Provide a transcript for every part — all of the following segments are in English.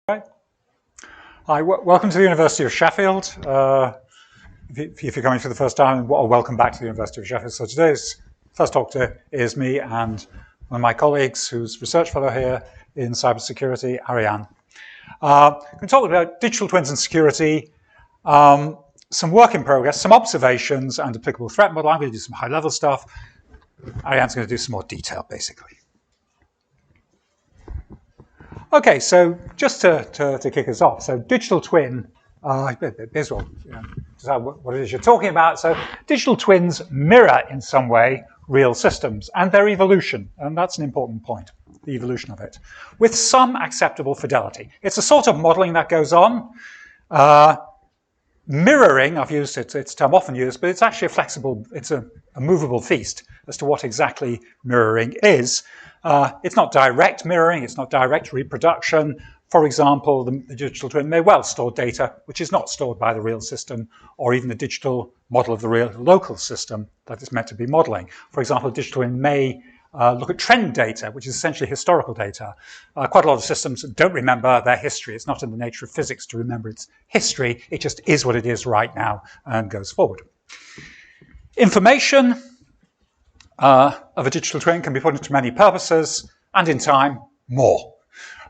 Right. Hi, welcome to the University of Sheffield. If you're coming for the first time, well, welcome back to the University of Sheffield. So today's first talker is me and one of my colleagues who's research fellow here in cybersecurity, Aryan. I'm going to talk about digital twins and security, some work in progress, some observations and applicable threat model. I'm going to do some high-level stuff. Aryan's going to do some more detail, basically. Okay, so just to kick us off, so digital twin, here's what it is you're talking about. So digital twins mirror in some way real systems and their evolution, and that's an important point, the evolution of it, with some acceptable fidelity. It's a sort of modeling that goes on. Mirroring, I've used it, it's a term often used, but it's actually a flexible, it's a movable feast as to what exactly mirroring is. It's not direct mirroring, it's not direct reproduction. For example, the digital twin may well store data which is not stored by the real system, or even the digital model of the real local system that it's meant to be modeling. For example, a digital twin may look at trend data, which is essentially historical data. Quite a lot of systems don't remember their history. It's not in the nature of physics to remember its history. It just is what it is right now and goes forward. Information of a digital twin can be put into many purposes, and in time, more.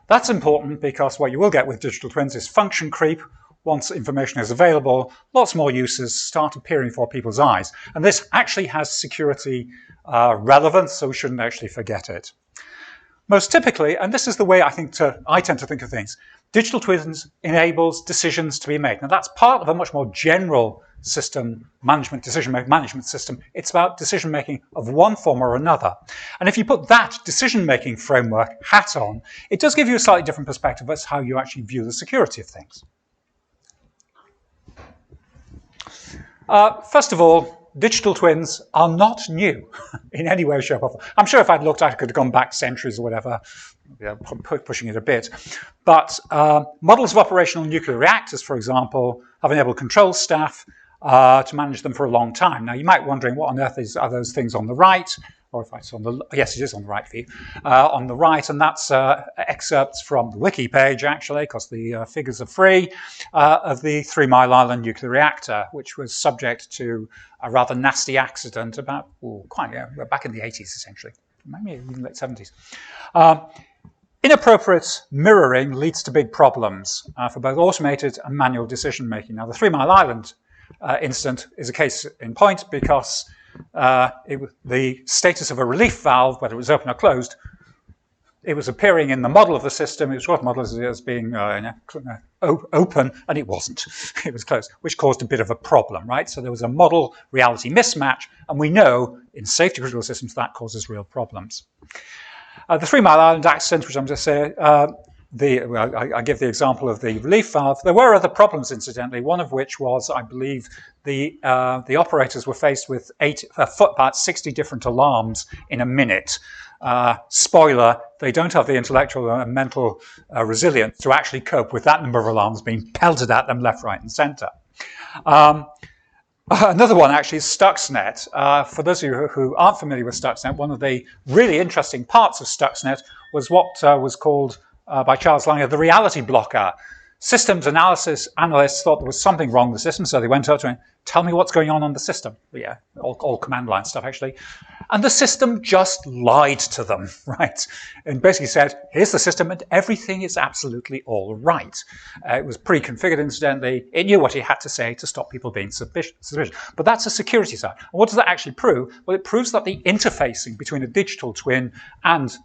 That's important because what you will get with digital twins is function creep. Once information is available, lots more uses start appearing before people's eyes. And this actually has security relevance, so we shouldn't actually forget it. Most typically, and this is the way I tend to think of things, digital twins enables decisions to be made. Now that's part of a much more general system management, decision management system. It's about decision making of one form or another. And if you put that decision making framework hat on, it does give you a slightly different perspective as how you actually view the security of things. First of all, digital twins are not new in any way, shape, or form. I'm sure if I'd looked, I could have gone back centuries or whatever, pushing it a bit. But models of operational nuclear reactors, for example, have enabled control staff to manage them for a long time. Now, you might be wondering what on earth are those things on the right, or if it's on the, yes, it is on the right for you, on the right, and that's excerpts from the wiki page, actually, because the figures are free, of the 3 Mile Island nuclear reactor, which was subject to a rather nasty accident about, back in the 80s, essentially, maybe even late 70s. Inappropriate mirroring leads to big problems for both automated and manual decision making. Now, the 3 Mile Island incident is a case in point because the status of a relief valve, whether it was open or closed, it was appearing in the model of the system. It was what model as being open, and it wasn't. It was closed, which caused a bit of a problem, right? So there was a model reality mismatch, and we know in safety critical systems that causes real problems. The 3 Mile Island accident, which I'm just saying, I give the example of the relief valve. There were other problems, incidentally, one of which was, I believe, the operators were faced with about 60 different alarms in a minute. Spoiler, they don't have the intellectual and mental resilience to actually cope with that number of alarms being pelted at them left, right, and center. Another one actually is Stuxnet. For those of you who aren't familiar with Stuxnet, one of the really interesting parts of Stuxnet was what was called by Charles Langer the reality blocker. Systems analysts thought there was something wrong with the system, so they went out to him, tell me what's going on the system. Yeah, all command line stuff, actually. And the system just lied to them, right? And basically said, here's the system, and everything is absolutely all right. It was pre-configured, incidentally. It knew what it had to say to stop people being suspicious. But that's a security side. And what does that actually prove? Well, it proves that the interfacing between a digital twin and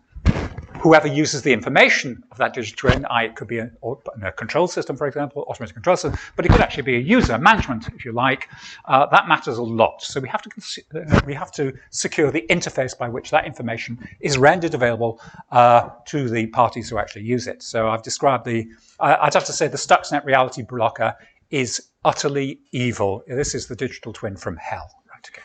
whoever uses the information of that digital twin, it could be a control system, for example, automated control system, but it could actually be a user management, if you like. That matters a lot. So we have to secure the interface by which that information is rendered available to the parties who actually use it. So I've described I'd have to say the Stuxnet reality blocker is utterly evil. This is the digital twin from hell. Right, okay.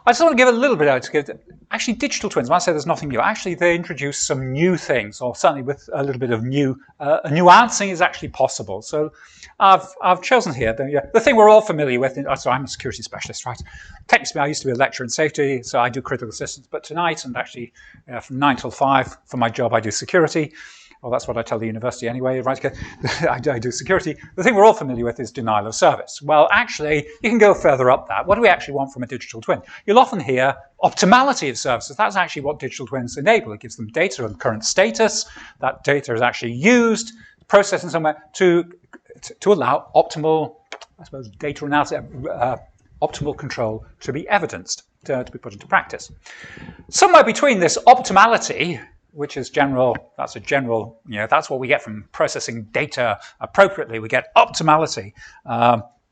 I just want to give a little bit out to give. Actually, digital twins, when I say there's nothing new, actually they introduce some new things, or certainly with a little bit of nuancing is actually possible. So I've chosen here the thing we're all familiar with. So I'm a security specialist, right? Technically, I used to be a lecturer in safety, so I do critical systems. But tonight, and actually from 9 till 5 for my job, I do security. Well, that's what I tell the university anyway, right? I do security. The thing we're all familiar with is denial of service. Well, actually, you can go further up that. What do we actually want from a digital twin? You'll often hear optimality of services. That's actually what digital twins enable. It gives them data on current status. That data is actually used, processed in somewhere to allow optimal, I suppose, data analysis, optimal control to be evidenced, to be put into practice. Somewhere between this optimality, which is general, that's a general, that's what we get from processing data appropriately. We get optimality.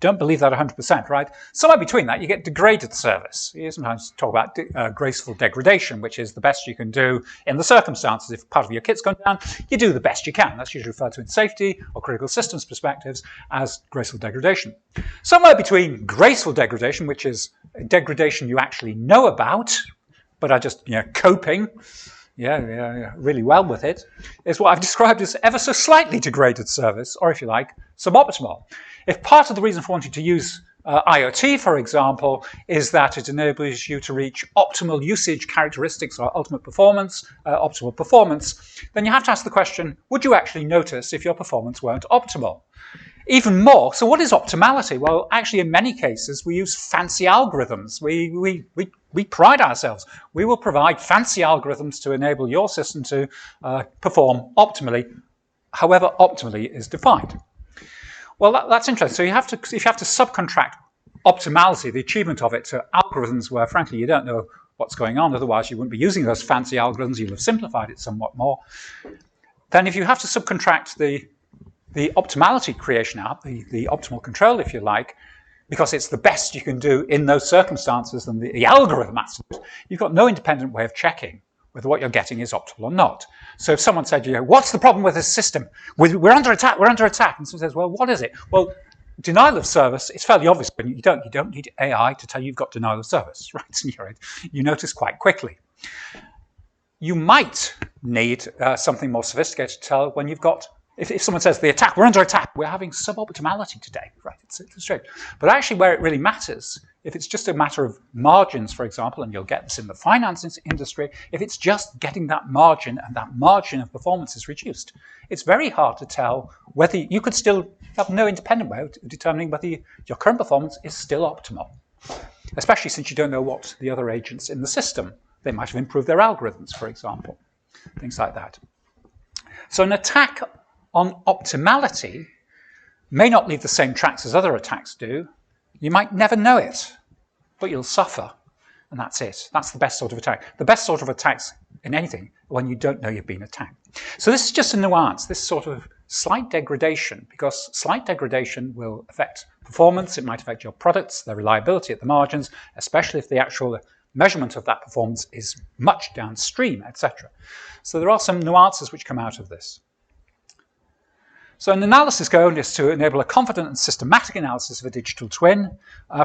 Don't believe that 100%, right? Somewhere between that, you get degraded service. You sometimes talk about graceful degradation, which is the best you can do in the circumstances. If part of your kit's gone down, you do the best you can. That's usually referred to in safety or critical systems perspectives as graceful degradation. Somewhere between graceful degradation, which is degradation you actually know about, but are just coping, really well with it, is what I've described as ever so slightly degraded service, or if you like, suboptimal. If part of the reason for wanting to use IoT, for example, is that it enables you to reach optimal usage characteristics or ultimate performance, optimal performance, then you have to ask the question, would you actually notice if your performance weren't optimal? Even more, so what is optimality? Well, actually, in many cases, we use fancy algorithms. We pride ourselves. We will provide fancy algorithms to enable your system to perform optimally, however optimally is defined. Well, that's interesting. So if you have to subcontract optimality, the achievement of it, to algorithms where, frankly, you don't know what's going on, otherwise you wouldn't be using those fancy algorithms, you'll have simplified it somewhat more. Then if you have to subcontract the optimality creation out, the optimal control, if you like, because it's the best you can do in those circumstances and the algorithm aspect, you've got no independent way of checking whether what you're getting is optimal or not. So if someone said, what's the problem with this system? We're under attack, And someone says, well, what is it? Well, denial of service, it's fairly obvious, but you don't need AI to tell you you've got denial of service, right? You notice quite quickly. You might need something more sophisticated to tell when you've got, if someone says we're under attack, we're having suboptimality today, right? It's straight. But actually where it really matters, if it's just a matter of margins, for example, and you'll get this in the finance industry, if it's just getting that margin and that margin of performance is reduced, it's very hard to tell whether you could still have no independent way of determining whether your current performance is still optimal, especially since you don't know what the other agents in the system, they might have improved their algorithms, for example, things like that. So an attack on optimality may not leave the same tracks as other attacks do. You might never know it, but you'll suffer, and that's it. That's the best sort of attack. The best sort of attacks in anything when you don't know you've been attacked. So this is just a nuance, this sort of slight degradation, because slight degradation will affect performance. It might affect your products, their reliability at the margins, especially if the actual measurement of that performance is much downstream, etc. So there are some nuances which come out of this. So an analysis goal is to enable a confident and systematic analysis of a digital twin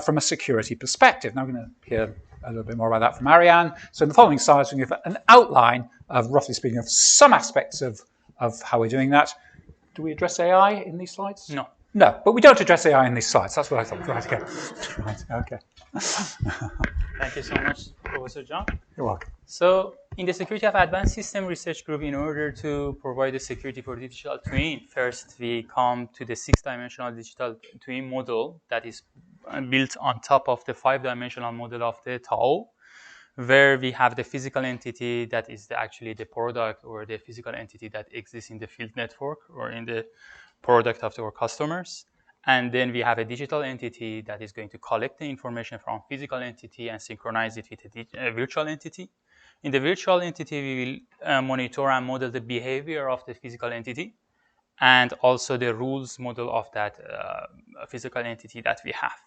from a security perspective. Now we're going to hear a little bit more about that from Aryan. So in the following slides, we give an outline of, roughly speaking, of some aspects of how we're doing that. Do we address AI in these slides? No. No, but we don't address AI in these slides. That's what I thought. Right, okay. Right, okay. Thank you so much, Professor John. You're welcome. So in the Security of Advanced System Research Group, in order to provide the security for digital twin, first we come to the 6-dimensional digital twin model that is built on top of the 5-dimensional model of the TAO, where we have the physical entity that is actually the product, or the physical entity that exists in the field network or in the product of our customers. And then we have a digital entity that is going to collect the information from physical entity and synchronize it with a virtual entity. In the virtual entity, we will monitor and model the behavior of the physical entity and also the rules model of that physical entity that we have.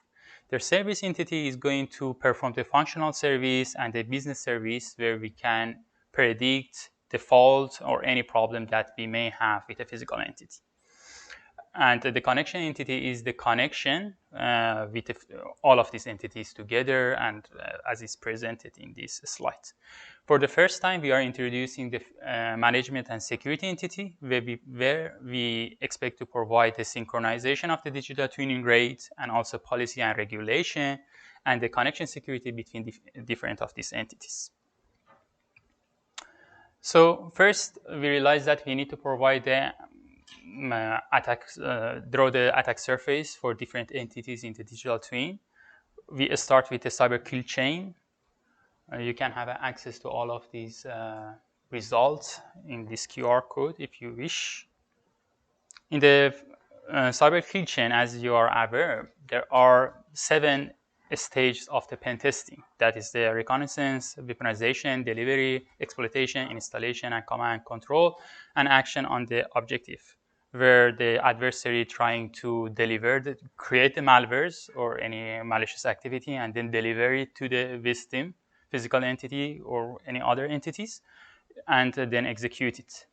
The service entity is going to perform the functional service and the business service, where we can predict the fault or any problem that we may have with a physical entity. And the connection entity is the connection with all of these entities together, and as is presented in this slide. For the first time, we are introducing the management and security entity, where we expect to provide the synchronization of the digital twinning rate and also policy and regulation and the connection security between different of these entities. So first, we realized that we need to provide the draw the attack surface for different entities in the digital twin. We start with the cyber kill chain. You can have access to all of these results in this QR code if you wish. In the cyber kill chain, as you are aware, there are 7 stages of the pen testing. That is the reconnaissance, weaponization, delivery, exploitation, installation, and command control, and action on the objective, where the adversary trying to create the malwares or any malicious activity and then deliver it to the victim, physical entity or any other entities, and then execute it.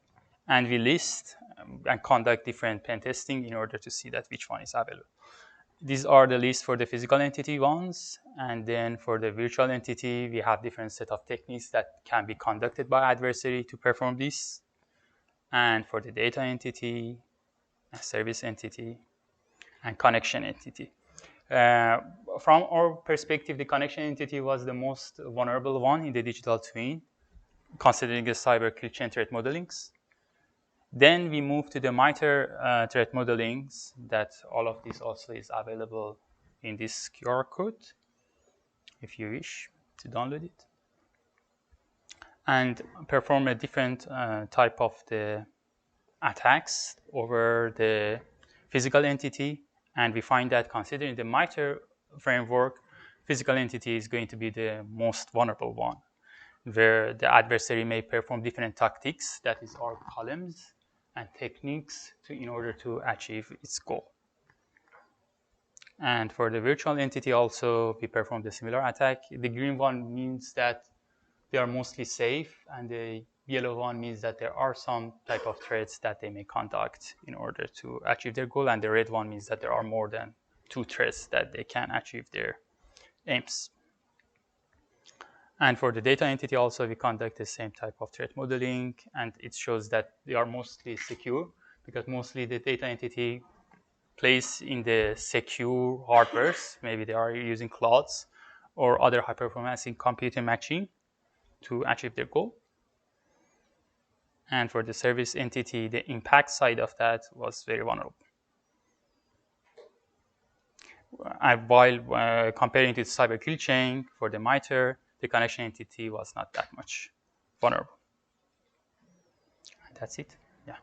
And we list and conduct different pen testing in order to see that which one is available. These are the list for the physical entity ones, and then for the virtual entity, we have different set of techniques that can be conducted by adversary to perform this. And for the data entity, service entity, and connection entity. From our perspective, the connection entity was the most vulnerable one in the digital twin, considering the cyber kill chain threat modelings. Then we move to the MITRE threat modelings, that all of this also is available in this QR code, if you wish to download it, and perform a different type of the attacks over the physical entity. And we find that considering the MITRE framework, physical entity is going to be the most vulnerable one, where the adversary may perform different tactics, that is our columns, and techniques in order to achieve its goal. And for the virtual entity also, we perform a similar attack. The green one means that they are mostly safe, and the yellow one means that there are some type of threats that they may conduct in order to achieve their goal, and the red one means that there are more than 2 threats that they can achieve their aims. And for the data entity also, we conduct the same type of threat modeling, and it shows that they are mostly secure, because mostly the data entity plays in the secure hardwares. Maybe they are using clouds or other high-performance computer machine to achieve their goal. And for the service entity, the impact side of that was very vulnerable. While comparing to the cyber kill chain for the MITRE, the connection entity was not that much vulnerable. And that's it. Yeah.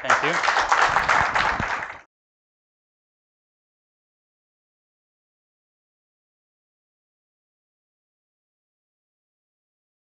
Thank you.